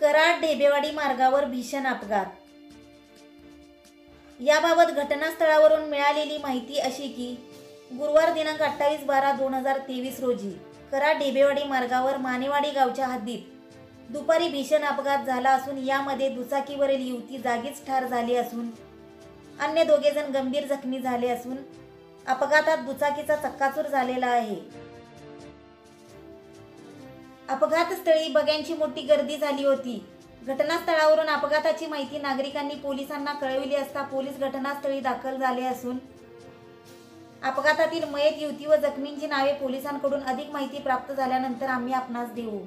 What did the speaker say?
कराड ढेबेवाडी मार्गावर भीषण अपघात। याबाबत घटनास्थळावरून मिळालेली माहिती अशी की गुरुवार दिनांक 28/12/2023 रोजी कराड ढेबेवाडी मार्गावर मानेवाडी गावच्या हद्दीत दुपारी भीषण अपघात झाला असून यामध्ये दुचाकीवरील युवती जागीच ठार झाली असून अन्य दोघे जण गंभीर जखमी झाले असून अपघातात दुचाकीचा चक्काचूर झालेला आहे। अपघातस्थळी बघ्यांची मोठी गर्दी झाली होती। घटनास्थळावरून अपघाताची माहिती नागरिकांनी पोलिसांना कळविली असता पोलीस घटनास्थळी दाखल झाले असून अपघातातील मयत युवती व जखमींची नावे पोलिसांकडून अधिक माहिती प्राप्त झाल्यानंतर आम्ही आपणास देऊ।